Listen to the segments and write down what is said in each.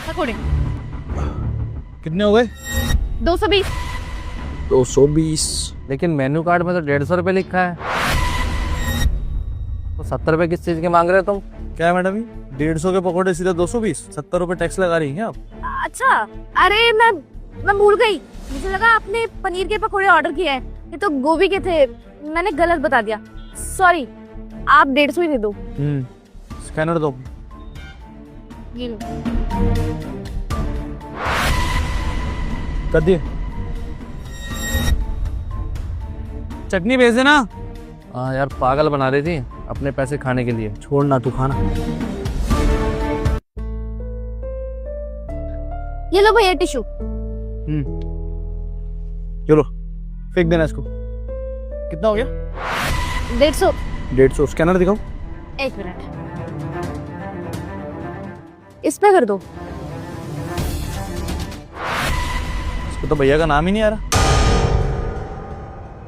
पकोड़े कितने हो गए? 220। 220। लेकिन मेन्यू कार्ड में तो 150 रुपये लिखा है, तो 70 रुपये किस चीज़ के मांग रहे हो तुम? क्या है मैडम, 150 के पकौड़े सीधे 220? 70 रुपए टैक्स लगा रही हैं आप? अच्छा, अरे मैं भूल गई, मुझे लगा आपने पनीर के पकोड़े ऑर्डर किए हैं। ये तो गोभी के थे, मैंने गलत बता दिया, सॉरी। आप 150 ही दे दो। स्कैनर दो। ये लो। कर दिए। चटनी भेज देना। हाँ यार, पागल बना रही थी अपने पैसे खाने के लिए। छोड़ना, तू खाना। ये लो भैया टिश्यू। चलो फेंक देना इसको। कितना हो गया? 150। 150। स्कैनर दिखाओ। एक मिनट, इस पे कर दो। इसको तो भैया का नाम ही नहीं आ रहा।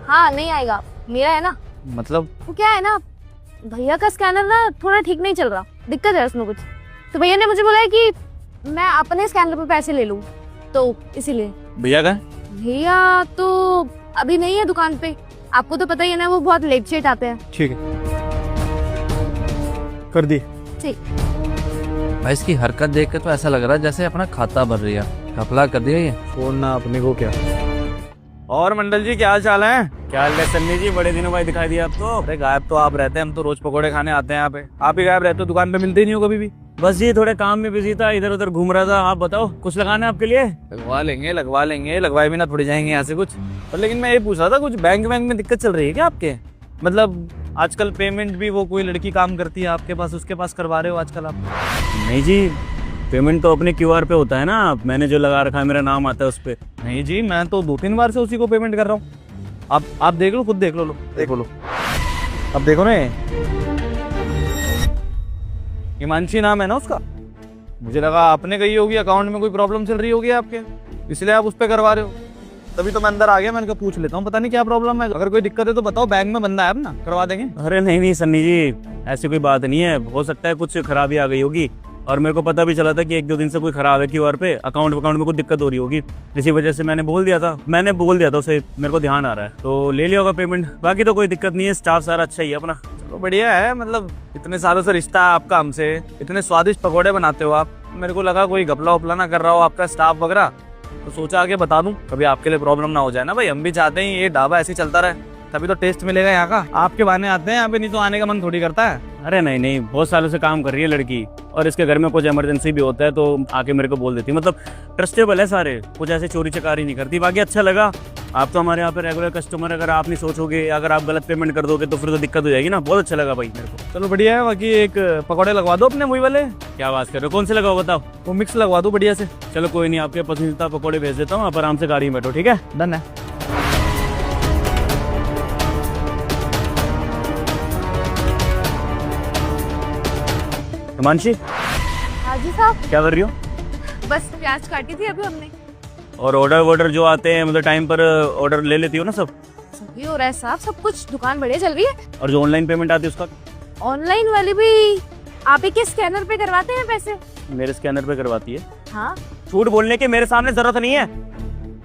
हाँ नहीं आएगा, मेरा है ना। मतलब वो क्या है ना, भैया का स्कैनर ना थोड़ा ठीक नहीं चल रहा, दिक्कत है उसमें कुछ। तो भैया ने मुझे बोला है कि मैं अपने स्कैनर पे पैसे ले लूं, तो इसीलिए। भैया का? भैया तो अभी नहीं है दुकान पे, आपको तो पता ही है ना, वो बहुत लेट सेट आते हैं। ठीक है, कर दी। ठीक। भाई इसकी हरकत देख के तो ऐसा लग रहा है जैसे अपना खाता भर रही है। घपला कर दिया ये। छोड़ना, अपने को क्या। और मंडल जी, क्या हाल चाल है? क्या हाल है सन्नी जी, बड़े दिनों बाद दिखाई दिया आप तो। अरे गायब तो आप रहते हैं, हम तो रोज पकोड़े खाने आते हैं यहाँ पे। आप ही गायब रहते हो, दुकान पे मिलते ही नहीं हो कभी भी। बस जी थोड़े काम में बिजी था, इधर उधर घूम रहा था। आप बताओ, कुछ लगाना है आपके लिए? लगवा लेंगे, लगवाए भी ना थोड़ी जाएंगे यहाँ से कुछ। पर लेकिन मैं ये पूछ रहा था, कुछ बैंक में दिक्कत चल रही है क्या आपके? मतलब आजकल पेमेंट भी वो कोई लड़की काम करती है आपके पास, उसके पास करवा रहे हो आजकल आप? नहीं जी, पेमेंट तो अपने क्यूआर पे होता है ना, मैंने जो लगा रखा है मेरा नाम आता है उस पे। नहीं जी, मैं तो 2-3 बार से उसी को पेमेंट कर रहा हूँ। आप देख लो, खुद देख लो। देखो लो, अब देखो ना, हिमांशी नाम है ना उसका। मुझे लगा आपने कही होगी अकाउंट में कोई प्रॉब्लम चल रही होगी आपके, इसलिए आप उस पर करवा रहे हो। तभी तो मैं अंदर आ गया, मैंने कहा पूछ लेता हूँ, पता नहीं क्या प्रॉब्लम है। अगर कोई दिक्कत है तो बताओ, बैंक में बंदा है अपना, करवा देंगे। अरे नहीं सन्नी जी, ऐसी कोई बात नहीं है। हो सकता है कुछ खराबी आ गई होगी, और मेरे को पता भी चला था कि 1-2 दिन से कोई खराब है क्यूआर पे, अकाउंट में कुछ दिक्कत हो रही होगी। इसी वजह से मैंने बोल दिया था उसे, मेरे को ध्यान आ रहा है, तो ले लिया होगा पेमेंट। बाकी तो कोई दिक्कत नहीं है, स्टाफ सारा अच्छा ही है अपना। चलो बढ़िया है, मतलब इतने सालों से रिश्ता है आपका हमसे, इतने स्वादिष्ट पकौड़े बनाते हो आप। मेरे को लगा कोई घपला उपला ना कर रहा हो आपका स्टाफ वगैरह, तो सोचा आगे बता दूं, कभी आपके लिए प्रॉब्लम ना हो जाए ना भाई। हम भी चाहते हैं ये ढाबा ऐसे ही चलता रहे, तभी तो टेस्ट मिलेगा यहाँ का। आपके बहाने आते हैं यहाँ पे, नहीं तो आने का मन थोड़ी करता है। अरे नहीं, बहुत सालों से काम कर रही है लड़की, और इसके घर में कुछ इमरजेंसी भी होता है तो आके मेरे को बोल देती। मतलब ट्रस्टेबल है सारे, कुछ ऐसे चोरी चकारी नहीं करती। बाकी अच्छा लगा, आप तो हमारे यहाँ पे रेगुलर कस्टमर। अगर आप नहीं सोचोगे, अगर आप गलत पेमेंट कर दोगे तो फिर तो दिक्कत हो जाएगी ना। बहुत अच्छा लगा भाई मेरे को। चलो बढ़िया है। बाकी एक पकौड़े लगवा दो अपने वही वाले। क्या बात कर रहे हो, कौन से लगाओ बताओ? वो मिक्स लगवा दो बढ़िया से। चलो कोई नहीं, आपके पसंदीदा पकौड़े भेज देता हूँ, आप आराम से गाड़ी में बैठो, ठीक है? डन है। हिमांशी, हाँ जी साहब, क्या कर रही हो? बस प्याज काटी थी अभी हमने। और ऑर्डर जो आते हैं, मतलब टाइम पर ऑर्डर ले लेती हो ना सब? सभी हो रहा है साहब, सब कुछ, दुकान बढ़िया चल रही है। और जो ऑनलाइन पेमेंट आती है उसका? ऑनलाइन वाली भी आप ही के स्कैनर पे करवाते हैं पैसे? मेरे स्कैनर पे करवाती है। हाँ। झूठ बोलने की मेरे सामने जरूरत नहीं है।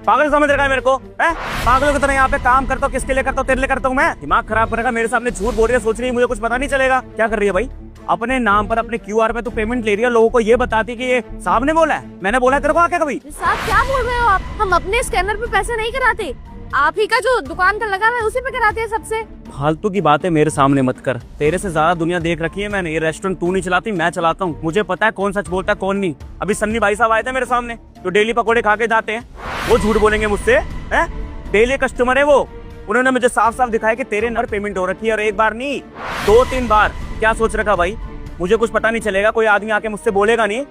पागल समझ रखा है मेरे को, है? पागलों की तरह यहाँ पे काम करता हूँ। किसके लिए करता हूँ? तेरे लिए करता हूँ मैं? दिमाग खराब करेगा, मेरे सामने झूठ बोल रही है, सोच रही है मुझे कुछ पता नहीं चलेगा। क्या कर रही है भाई? अपने नाम पर अपने क्यूआर पे तो पेमेंट ले रही है, लोगों को ये बताती कि ये साहब ने बोला है, मैंने बोला है तेरे को आके कभी? साहब क्या बोल रहे हो आप? हम अपने स्कैनर पे पैसे नहीं कराते, आप ही का जो दुकान का लगा हुआ है उसी पे कराते हैं सबसे। फालतू की बातें मेरे सामने मत कर, तेरे से ज्यादा दुनिया देख रखी है मैंने। ये रेस्टोरेंट तू नहीं चलाती, मैं चलाता हूँ। मुझे पता है कौन सच बोलता है कौन नहीं। अभी सन्नी भाई साहब आए थे मेरे सामने, जो डेली पकौड़े खा के जाते हैं, वो झूठ बोलेंगे मुझसे? है डेली कस्टमर है वो। उन्होंने मुझे साफ साफ दिखाया कि तेरे नंबर पेमेंट हो रखी है, और एक बार नहीं 2-3 बार। क्या सोच रखा भाई, मुझे कुछ पता नहीं चलेगा? कोई आदमी आके मुझसे बोलेगा नहीं?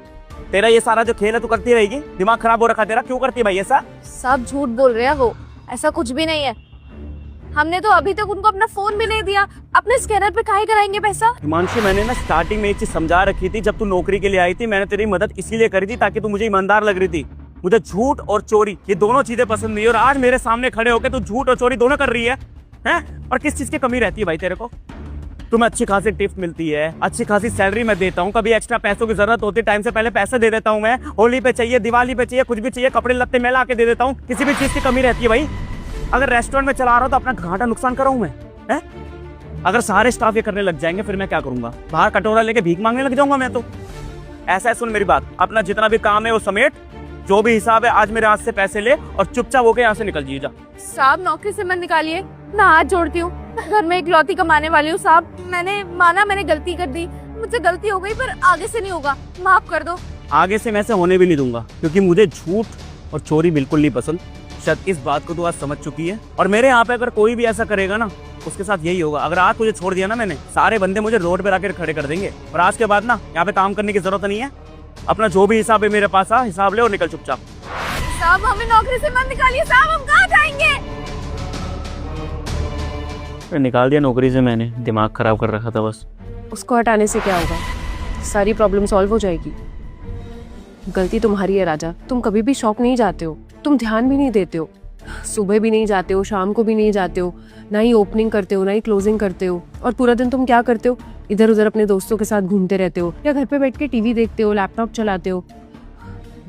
तेरा ये सारा जो खेल है तू करती रहेगी? दिमाग खराब हो रखा तेरा, क्यों करती है भाई ऐसा? सब झूठ बोल रहे हैं वो, ऐसा कुछ भी नहीं है। हमने तो अभी तक उनको अपना फोन भी नहीं दिया, अपने स्कैनर पे काहे कराएंगे पैसा? हिमांशी, मैंने ना स्टार्टिंग में एक चीज समझा रखी थी, जब तू नौकरी के लिए आई थी, मैंने तेरी मदद इसीलिए करी थी ताकि तू मुझे ईमानदार लग रही थी। मुझे झूठ और चोरी ये दोनों चीजें पसंद नहीं, और आज मेरे सामने खड़े होकर तू झूठ और चोरी दोनों कर रही है? और किस चीज की कमी रहती है भाई तेरे को? तुम्हें अच्छी खासी टिप्स मिलती है, अच्छी खासी सैलरी मैं देता हूँ, कभी एक्स्ट्रा पैसों की जरूरत होती है टाइम से पहले पैसे दे देता हूँ मैं, होली पे चाहिए, दिवाली पे चाहिए, कुछ भी चाहिए, कपड़े लत्ते मैं ला के दे देता हूँ, किसी भी चीज की कमी रहती है भाई। अगर रेस्टोरेंट में चला रहा हूँ तो अपना घाटा नुकसान कराऊँ मैं है? अगर सारे स्टाफ ये करने लग जाएंगे फिर मैं क्या करूंगा? बाहर कटोरा लेके भीख मांगने लग जाऊंगा मैं तो। ऐसा है, सुन मेरी बात, अपना जितना भी काम है वो समेट, जो भी हिसाब है आज मेरे हाथ से पैसे ले और चुपचाप होके यहाँ से निकल जाइए। जा साहब नौकरी से मत निकालिए, मैं हाथ जोड़ती हूँ, घर में इकलौती कमाने वाली हूँ साहब। मैंने माना मैंने गलती कर दी, मुझसे गलती हो गई, पर आगे से नहीं होगा, माफ कर दो। आगे से मैं से होने भी नहीं दूंगा, क्योंकि मुझे झूठ और चोरी बिल्कुल नहीं पसंद। शायद इस बात को तो आज समझ चुकी है। और मेरे यहाँ पे अगर कोई भी ऐसा करेगा ना, उसके साथ यही होगा। अगर आज मुझे छोड़ दिया ना मैंने, सारे बंदे मुझे रोड पे आकर खड़े कर देंगे। और आज के बाद ना यहाँ पे काम करने की जरूरत नहीं है। अपना जो भी हिसाब है मेरे पास आ, हिसाब ले और निकल चुपचाप। साहब हमें नौकरी से मत निकालिए साहब, हम कहाँ जाएंगे? निकाल दिया नौकरी से मैंने, दिमाग खराब कर रखा था बस। उसको हटाने से क्या होगा? सारी प्रॉब्लम सॉल्व हो जाएगी। गलती तुम्हारी है राजा, तुम कभी भी शॉप नहीं जाते हो, तुम ध्यान भी नहीं देते हो, सुबह भी नहीं जाते हो, शाम को भी नहीं जाते हो, ना ही ओपनिंग करते हो ना ही क्लोजिंग करते हो। और पूरा दिन तुम क्या करते हो? इधर उधर अपने दोस्तों के साथ घूमते रहते हो या घर पे बैठ के टीवी देखते हो, लैपटॉप चलाते हो।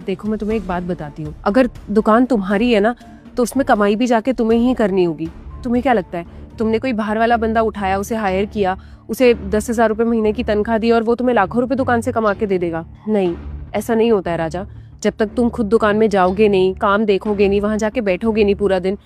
देखो मैं तुम्हें एक बात बताती हूँ, अगर दुकान तुम्हारी है ना तो उसमें कमाई भी जाके तुम्हें ही करनी होगी। तुम्हें क्या लगता है तुमने कोई बाहर वाला बंदा उठाया, उसे हायर किया, उसे 10,000 रुपये महीने की तनख्वाह दी और वो तुम्हें लाखों रुपए दुकान से कमा के दे देगा? नहीं, ऐसा नहीं होता है राजा। जब तक तुम खुद दुकान में जाओगे नहीं, काम देखोगे नहीं, वहां जाके बैठोगे नहीं पूरा दिन,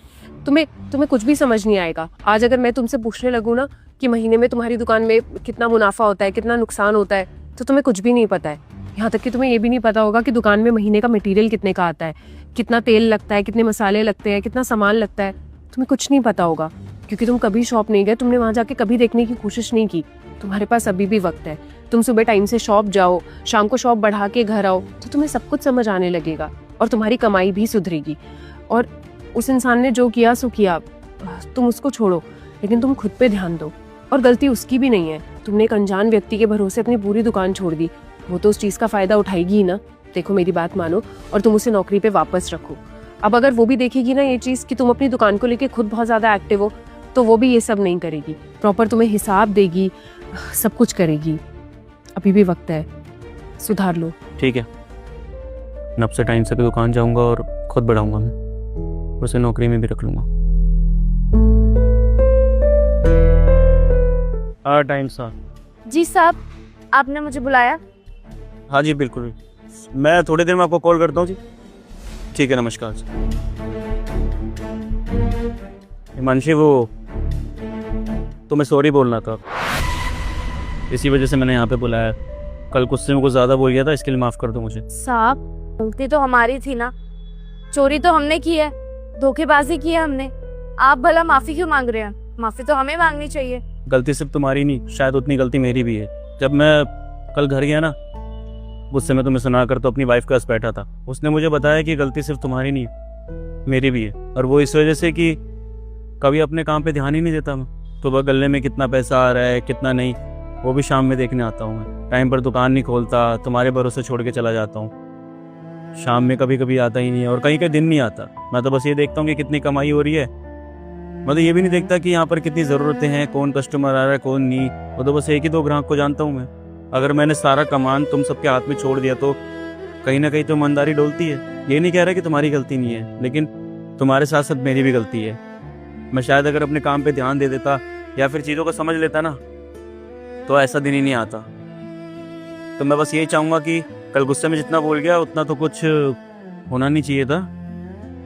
तुम्हें कुछ भी समझ नहीं आएगा। आज अगर मैं तुमसे पूछने लगूँ ना कि महीने में तुम्हारी दुकान में कितना मुनाफा होता है, कितना नुकसान होता है, तो तुम्हें कुछ भी नहीं पता है। यहाँ तक कि तुम्हें ये भी नहीं पता होगा कि दुकान में महीने का मटेरियल कितने का आता है, कितना तेल लगता है, कितने मसाले लगते हैं, कितना सामान लगता है। तुम्हें कुछ नहीं पता होगा क्योंकि तुम कभी शॉप नहीं गए, तुमने वहां जाके कभी देखने की कोशिश नहीं की। तुम्हारे पास अभी भी वक्त है, तुम सुबह टाइम से शॉप जाओ, शाम को शॉप बढ़ा के घर आओ, तो तुम्हें सब कुछ समझ आने लगेगा और तुम्हारी कमाई भी सुधरेगी। और उस इंसान ने जो किया सो किया, तुम उसको छोड़ो, लेकिन तुम खुद पे ध्यान दो। और गलती उसकी भी नहीं है, तुमने एक अनजान व्यक्ति के भरोसे अपनी पूरी दुकान छोड़ दी, वो तो उस चीज का फायदा उठाएगी ही ना। देखो मेरी बात मानो और तुम उसे नौकरी पे वापस रखो। अब अगर वो भी देखेगी ना ये चीज कि तुम अपनी दुकान को लेके खुद बहुत ज्यादा एक्टिव हो, तो वो भी ये सब नहीं करेगी, प्रॉपर तुम्हें हिसाब देगी, सब कुछ करेगी। अभी भी वक्त है, सुधार लो। ठीक है, मैं अब से टाइम से दुकान जाऊंगा और खुद बढ़ाऊंगा मैं, उसे नौकरी में भी रख लूंगा। टाइम सा। जी साहब, आपने मुझे बुलाया? हाँ जी बिल्कुल, मैं थोड़ी देर में आपको कॉल करता हूँ जी। ठीक है, नमस्कार। हिमांशी, वो तुम्हें सॉरी बोलना था, इसी वजह से मैंने यहाँ पे बुलाया। कल गुस्से में कुछ ज़्यादा बोल गया था, इसके लिए माफ़ कर दो मुझे। साहब गलती तो हमारी थी ना, चोरी तो हमने की है, धोखेबाजी की है हमने, आप भला माफी क्यों मांग रहे हैं? माफी तो हमें मांगनी चाहिए। गलती सिर्फ तुम्हारी नहीं, शायद उतनी गलती मेरी भी है। जब मैं कल घर गया ना, गुस्से में तुम्हें सुना कर तो अपनी वाइफ के पास बैठा था, उसने मुझे बताया कि गलती सिर्फ तुम्हारी नहीं मेरी भी है, और वो इस वजह से कि कभी अपने काम पे ध्यान ही नहीं देता मैं। सुबह गले में कितना पैसा आ रहा है कितना नहीं, वो भी शाम में देखने आता हूँ मैं। टाइम पर दुकान नहीं खोलता, तुम्हारे भरोसे छोड़ के चला जाता हूँ। शाम में कभी कभी आता ही नहीं है और कहीं कहीं दिन नहीं आता। मैं तो बस ये देखता हूँ कि कितनी कमाई हो रही है, मैं तो ये भी नहीं देखता कि यहाँ पर कितनी ज़रूरतें हैं, कौन कस्टमर आ रहा है कौन नहीं। वो तो बस एक ही दो ग्राहक को जानता हूँ मैं। अगर मैंने सारा कमान तुम सबके हाथ में छोड़ दिया तो कहीं ना कहीं तो ईमानदारी डोलती है। ये नहीं कह रहा कि तुम्हारी गलती नहीं है, लेकिन तुम्हारे साथ साथ मेरी भी गलती है। मैं शायद अगर अपने काम पे ध्यान दे देता या फिर चीज़ों को समझ लेता ना, तो ऐसा दिन ही नहीं आता। तो मैं बस यही चाहूँगा कि कल गुस्से में जितना बोल गया उतना तो कुछ होना नहीं चाहिए था,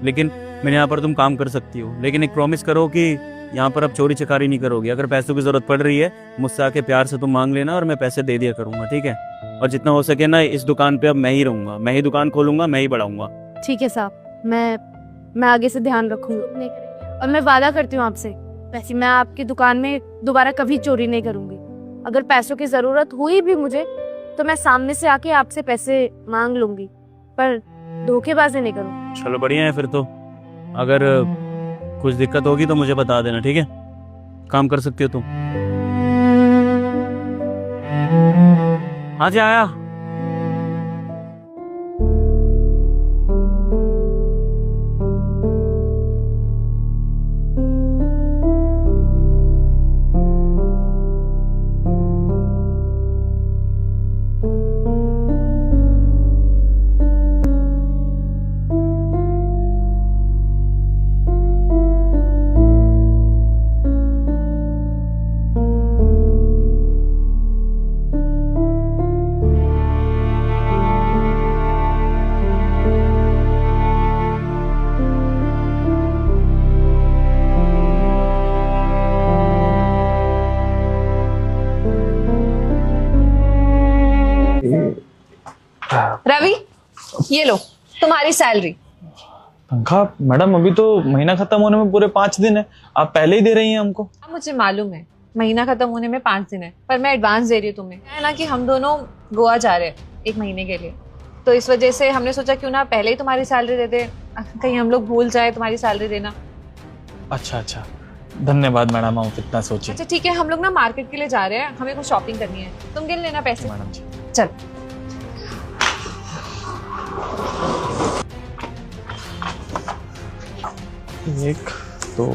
लेकिन मैंने यहाँ पर तुम काम कर सकती हो। लेकिन एक प्रॉमिस करो कि यहाँ पर अब चोरी चकारी नहीं करोगी। अगर पैसों की ज़रूरत पड़ रही है मुझसे आके प्यार से तुम मांग लेना और मैं पैसे दे दिया करूँगा, ठीक है? और जितना हो सके ना इस दुकान पे अब मैं ही रहूँगा, मैं ही दुकान खोलूँगा, मैं ही बढ़ाऊँगा। ठीक है साहब, मैं आगे से ध्यान रखूंगी और मैं वादा करती हूँ आपसे, वैसे मैं आपकी दुकान में दोबारा कभी चोरी नहीं करूँगी। अगर पैसों की ज़रूरत हुई भी मुझे तो मैं सामने से आके आपसे पैसे मांग लूँगी, पर धोखेबाजी नहीं करूँ। चलो बढ़िया है फिर तो। अगर कुछ दिक्कत होगी तो मुझे बता देना, ठीक है? काम कर सकती हो तुम। हाँ जी, आया। रवि, ये लो तुम्हारी सैलरी। तनख्वाह? मैडम अभी तो महीना खत्म होने में पूरे 5 दिन है, आप पहले ही दे रही हैं हमको। मुझे मालूम है महीना खत्म होने में 5 दिन है, पर मैं एडवांस दे रही हूँ तुम्हें। है ना कि हम दोनों गोवा जा रहे हैं 1 महीने के लिए, तो इस वजह से हमने सोचा क्यों ना पहले ही तुम्हारी सैलरी दे दे, कहीं हम लोग भूल जाए तुम्हारी सैलरी देना। अच्छा अच्छा, धन्यवाद मैडम, आप इतना सोचिए। अच्छा ठीक है, हम लोग ना मार्केट के लिए जा रहे हैं, हमें कुछ शॉपिंग करनी है, तुम गिन लेना पैसे। मैडम जी। चल। एक, 2,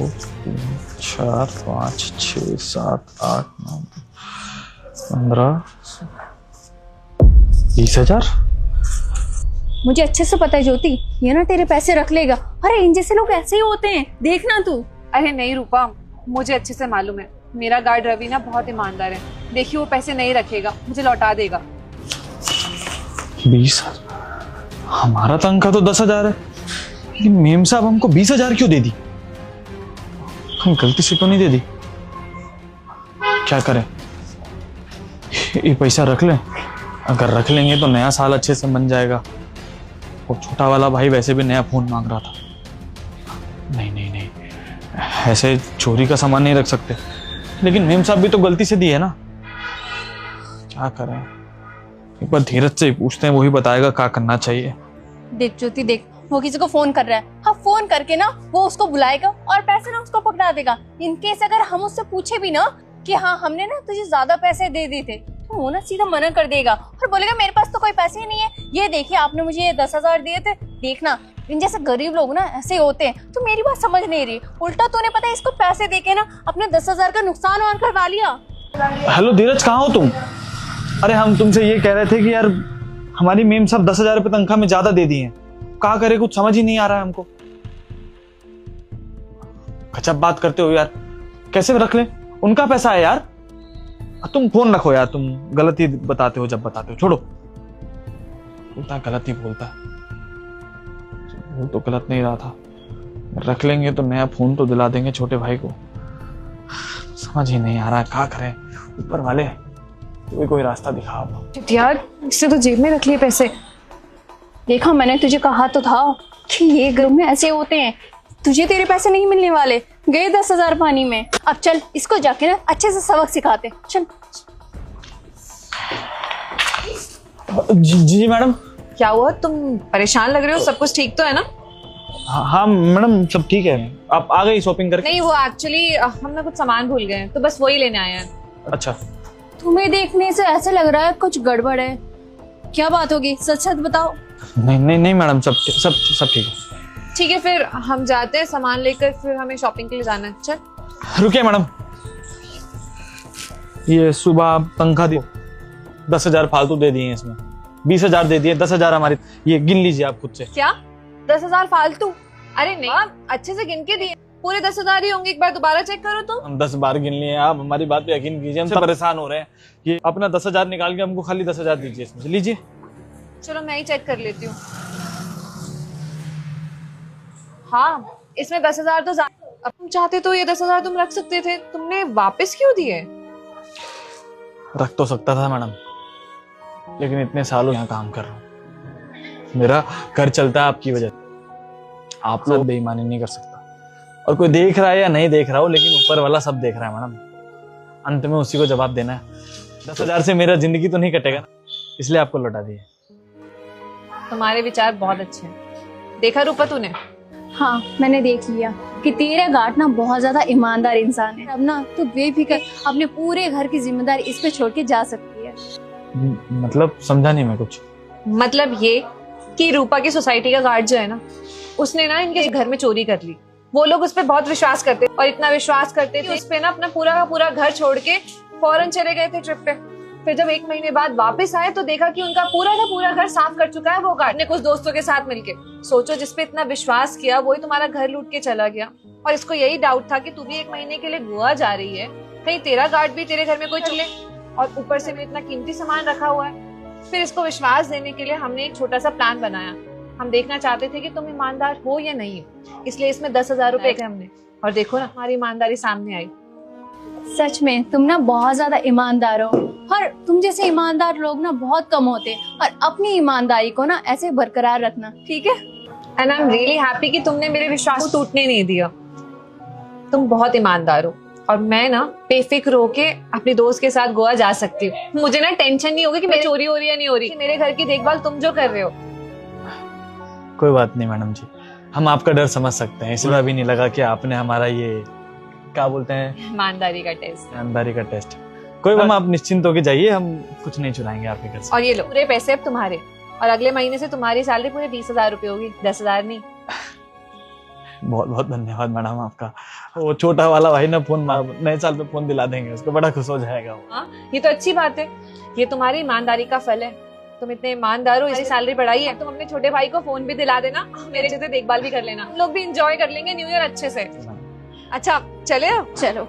3, 4, 5, 6, 7, 8, 9, 15, 20,000। मुझे अच्छे से पता है ज्योति, ये ना तेरे पैसे रख लेगा। अरे इन जैसे लोग ऐसे ही होते हैं, देखना तू। अरे नहीं रूपा, मुझे अच्छे से मालूम है, मेरा गार्ड रवि ना बहुत ईमानदार है। देखिए वो पैसे नहीं रखेगा, मुझे लौटा देगा। 20,000? हमारा तनख्वाह तो 10,000 है, लेकिन मेम साहब हमको 20,000 क्यों दे दी? हम गलती से तो नहीं दे दी? क्या करें, ये पैसा रख लें? अगर रख लेंगे तो नया साल अच्छे से बन जाएगा। वो छोटा वाला भाई वैसे भी नया फोन मांग रहा था। नहीं नहीं नहीं, ऐसे चोरी का सामान नहीं रख सकते। लेकिन मेम साहब भी तो गलती से दी है ना, क्या करें? एक बार धीरज से पूछते हैं, वही बताएगा क्या करना चाहिए। देख ज्योति देख, वो किसी को फोन कर रहा है। हाँ, फोन करके ना वो उसको बुलाएगा और पैसे ना उसको पकड़ा देगा। इनकेस अगर हम उससे पूछे भी ना कि हाँ हमने ना तुझे ज्यादा पैसे दे दिए थे, तो वो ना सीधा मना कर देगा और बोलेगा मेरे पास तो कोई पैसे ही नहीं है। ये देखिए आपने मुझे ये 10,000 दिए थे, देखना इन जैसे गरीब लोग ना ऐसे होते हैं। तो मेरी बात समझ नहीं रही, उल्टा तूने पता है इसको पैसे देके ना अपने 10,000 का नुकसान और करवा लिया। हेलो धीरज, कहाँ हो तुम? अरे हम तुमसे ये कह रहे थे कि यार हमारी मेम साहब 10,000 रुपये तनख्वाह में ज्यादा दे दिए हैं, क्या करे, कुछ समझ ही नहीं आ रहा है हमको। गजब बात करते हो यार, कैसे रख ले? उनका पैसा है यार। तुम फोन रखो यार, तुम गलत ही बताते हो जब बताते हो। छोड़ो, उतना गलत ही बोलता है, वो तो गलत नहीं रहा था। रख लेंगे तो नया फोन तो दिला देंगे छोटे भाई को। समझ ही नहीं आ रहा है क्या करें। ऊपर वाले कोई रास्ता दिखाओ यार, इससे तो जेब में रख लिए पैसे। देखा, मैंने तुझे कहा तो था कि ये ग्रुप में ऐसे होते हैं, तुझे तेरे पैसे नहीं मिलने वाले। गए 10,000 पानी में। अब चल इसको जाके ना अच्छे से सबक सिखाते। चल। जी जी मैडम। क्या हुआ, तुम परेशान लग रहे हो? सब कुछ ठीक तो है ना? हाँ मैडम, सब ठीक है। आप आ गई शॉपिंग करके? नहीं, वो एक्चुअली हम ना कुछ सामान भूल गए, तो बस वही लेने आए हैं। अच्छा, तुम्हें देखने से ऐसे लग रहा है कुछ गड़बड़ है। क्या बात होगी, सच सच बताओ। नहीं नहीं नहीं मैडम, सब ठीक है। ठीक है, फिर हम जाते हैं सामान लेकर, फिर हमें शॉपिंग के लिए जाना है। चल। रुकिए मैडम, ये सुबह तनख्वाह दी, 10,000 फालतू दे दिए इसमें। 20,000 दे दिए, 10,000 हमारी। ये गिन लीजिए आप खुद से। क्या 10,000 फालतू? अरे नहीं, अच्छे से गिन के दिए, पूरे 10,000 ही होंगे। एक बार दोबारा चेक करो तुम। हम 10 बार गिन लिए, आप हमारी बात पे यकीन कीजिए, हम सब परेशान हो रहे हैं। ये अपना 10,000 निकाल के हमको खाली 10,000 दीजिए इसमें से। लीजिए। चलो मैं ही चेक कर लेती हूँ। हाँ, इसमें 10,000 तो अब तुम चाहते तो ये 10,000 तुम रख सकते थे, तुमने वापस क्यों दिए? रख तो सकता था मैडम, लेकिन इतने सालों यहाँ काम कर रहा हूँ, मेरा घर चलता है आपकी वजह से। आप लोग बेईमानी नहीं कर सकता। और कोई देख रहा है या नहीं देख रहा हो, लेकिन ऊपर वाला सब देख रहा है मैडम। अंत में उसी को जवाब देना है। 10,000 से मेरा जिंदगी तो नहीं कटेगा ना, इसलिए आपको लौटा दिए। तुम्हारे विचार बहुत अच्छे हैं। देखा रूपा तूने? हाँ, मैंने देख लिया कि तेरा गार्ड ना बहुत ज्यादा ईमानदार इंसान है। अब ना तू बेफिक्र अपने पूरे घर की जिम्मेदारी इस पे छोड़ के जा सकती है। मतलब समझा नहीं मैं कुछ। मतलब ये कि रूपा की सोसाइटी का गार्ड जो है ना, उसने ना इनके घर में चोरी कर ली। वो लोग उस पर बहुत विश्वास करते और इतना विश्वास करते थे उस पे ना अपना पूरा का पूरा घर छोड़ के फौरन चले गए थे ट्रिप पे। फिर जब 1 महीने बाद वापस आए तो देखा कि उनका पूरा का पूरा घर साफ कर चुका है वो गार्ड ने, कुछ दोस्तों के साथ मिलके। सोचो, जिसपे इतना विश्वास किया वही तुम्हारा घर लूट के चला गया। और इसको यही डाउट था कि तू भी 1 महीने के लिए गोवा जा रही है, कहीं तेरा गार्ड भी तेरे घर में कोई चले, और ऊपर से भी इतना कीमती सामान रखा हुआ है। फिर इसको विश्वास देने के लिए हमने एक छोटा सा प्लान बनाया। हम देखना चाहते थे कि तुम ईमानदार हो या नहीं, इसलिए इसमें 10,000 रुपए हमने, और देखो ना हमारी ईमानदारी सामने आई। सच में तुम ना बहुत ज्यादा ईमानदार हो, और तुम जैसे ईमानदार लोग ना बहुत कम होते, और अपनी ईमानदारी को ना ऐसे बरकरार रखना, ठीक है? And I am really happy कि तुमने मेरे विश्वास को टूटने नहीं दिया। तुम बहुत ईमानदार हो, और मैं ना बेफिक्र होके अपने दोस्त के साथ गोवा जा सकती हूँ। मुझे ना टेंशन नहीं होगी कि मेरी चोरी हो रही है या नहीं हो रही। मेरे घर की देखभाल तुम जो कर रहे हो। कोई बात नहीं मैडम जी, हम आपका डर समझ सकते हैं, इसलिए अभी नहीं लगा कि आपने हमारा ये क्या बोलते हैं ईमानदारी का टेस्ट। ईमानदारी का टेस्ट। कोई बात, आप निश्चिंत होके जाइए, हम कुछ नहीं चुराएंगे आपके घर से। और ये लो पूरे पैसे अब तुम्हारे, और अगले महीने से तुम्हारी सैलरी पूरे 20,000 रुपए होगी, 10,000 नहीं। बहुत बहुत धन्यवाद मैडम आपका। वो छोटा वाला भाई ना फोन नए साल पे फोन दिला देंगे उसको, बड़ा खुश हो जाएगा वो। हाँ, ये तो अच्छी बात है। ये तुम्हारी ईमानदारी का फल है। तुम इतने ईमानदार हो, इसकी सैलरी बढ़ाई है। तुम अपने छोटे भाई को फोन भी दिला देना, मेरे जैसे देखभाल भी कर लेना। हम लोग भी एंजॉय कर लेंगे न्यू ईयर अच्छे से। अच्छा चले अब? चलो।